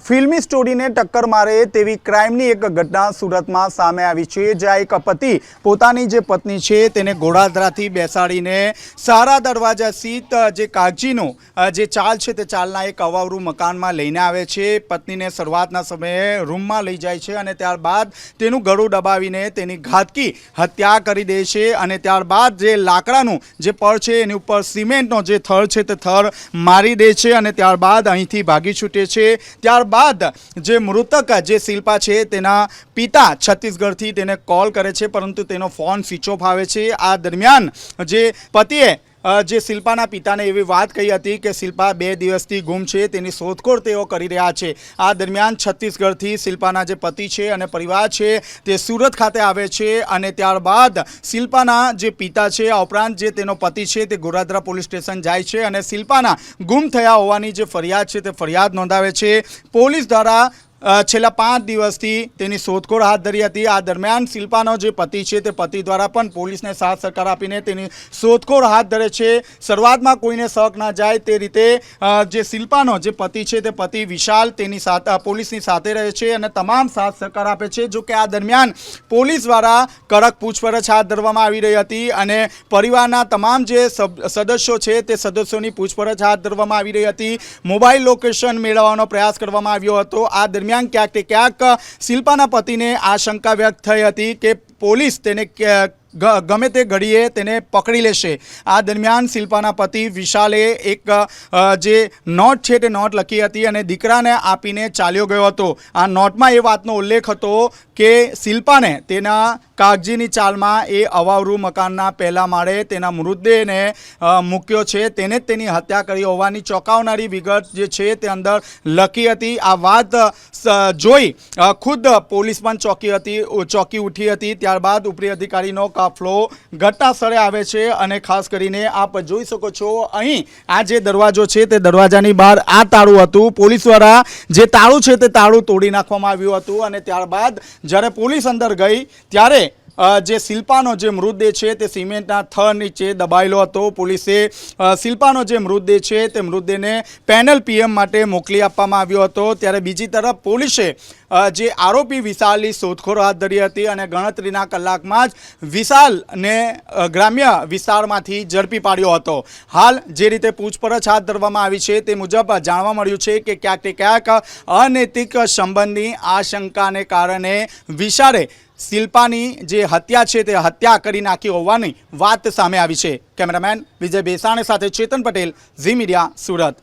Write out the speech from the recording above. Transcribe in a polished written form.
फिल्मी स्टोरी ने टक्कर मारे तेवी क्राइमनी एक घटना सूरत में सामे आवी छे। ज्यां एक पति पोतानी जे पत्नी छे तेने घोड़ाधराथी बेसाडीने सारा दरवाजा स्थित जे कागजीनो जे चाल छे ते चालना एक अवावरू मकान में लईने आवे छे। पत्नीने शरूआतना समये रूम में लई जाय छे अने त्यारबाद तेनुं गळुं दबावीने तेनी घातकी हत्या करी दे छे अने त्यारबाद जे लाकडानुं जे पड़ छे एनी उपर सीमेंटनो जे थर छे ते थर मारी दे छे अने त्यारबाद અહીંથી भागी छूटे छे। त्यारबाद जे मृतक जे शिल्पा छे तेना पिता छत्तीसगढ़थी तेने कॉल करे छे परंतु तेनो फोन स्विच ऑफ आवे छे। आ दरमियान जे पतिए जे शिल्पाना पिताने एवी वात कही हती के शिल्पा 2 दिवसथी गुम छे, तेनी शोधखोळ तेओ करी रह्या छे। आ दरमियान छत्तीसगढ़थी शिल्पाना जे पति छे अने परिवार छे ते सूरत खाते आवे छे अने त्यारबाद शिल्पाना जे पिता छे आ उपरांत जे तेनो पति छे ते गोरादरा पोलीस स्टेशन जाय छे अने शिल्पाना गुम थया होवानी जे फरियाद छे ते फरियाद नोंधावे छे। पोलीस द्वारा छेल्ला 5 दिवसथी तेनी शोधखोळ हाथ धरी हती। आ दरमियान शिल्पानो जे पति छे ते पति द्वारा पण पोलीसने साथ सहकार आपीने तेनी शोधखोळ हाथ धरे छे। शरूआतमां कोईने शक न जाय ते रीते जे शिल्पानो जे पति छे ते पति विशाल तेनी साथे पोलीसनी साथे रहे छे अने तमाम साथ सहकार आपे छे। जो के आ दरमियान पोलीस द्वारा कड़क पूछपरछ हाथ धरवामां आवी रही हती अने परिवारना तमाम जे सदस्यो छे ते सदस्योनी पूछपरछ हाथ धरवामां आवी रही हती। मोबाइल लोकेशन मेळवવાનો प्रयास करवामां आव्यो हतो। आ दरमियान क्यांक ते क्यांक शिल्पाना पतिने आ शंका व्यक्त थई हती के पोलीस तेने गमे ते घड़ीए तेने पकड़ी लेशे। आ दरमियान शिल्पाना पति विशाले एक जे नोट छे ते नोट लखी हती अने दीकराने आपीने चाल्यो गयो हतो। आ नोटमां ए वातनो उल्लेख हतो के शिल्पाने तेना कागजीनी चालमां ए अवावरू मकानना पहेला माळे तेना मृतदेहने मूक्यो छे, तेने तेनी हत्या करी होवानी चौंकावनारी विगत जे छे ते अंदर लखी हती। आ वात जोई खुद पोलीस पण चौंकी उठी हती। त्यारबाद उपरी अधिकारीनो काफलो घटना स्थळे आवे छे अने खास करीने आप जोई शको छो અહીં આ જે દરવાજો છે તે દરવાજાની બહાર આ તાળું હતું। પોલીસ દ્વારા જે તાળું છે તે તાળું તોડી નાખવામાં આવ્યું હતું અને ત્યારબાદ જ્યારે પોલીસ અંદર ગઈ ત્યારે જે શિલ્પાનો જે મૃતદેહ છે તે સિમેન્ટના થર નીચે દબાયેલો હતો। પોલીસે શિલ્પાનો જે મૃતદેહ છે તે મૃતદેહને પેનલ પીએમ માટે મોકલી આપવામાં આવ્યો હતો। ત્યારે બીજી તરફ પોલીસે જે આરોપી વિશાલની શોધખોળ હાથ ધરી હતી અને ગણતરીના કલાકમાં જ વિશાલને ગ્રામ્ય વિસ્તારમાંથી ઝડપી પાડ્યો હતો। હાલ જે રીતે પૂછપરછ હાથ ધરવામાં આવી છે તે મુજબ જાણવા મળ્યું છે કે ક્યાંક ને ક્યાંક અનૈતિક સંબંધની આશંકાને કારણે વિશાલે शिल्पानी जे हत्या छे ते हत्या करी नाखी होवानी वात सामे आवी छे। कैमरामेन विजय बेसाणे साथे चेतन पटेल, झी मीडिया, सूरत।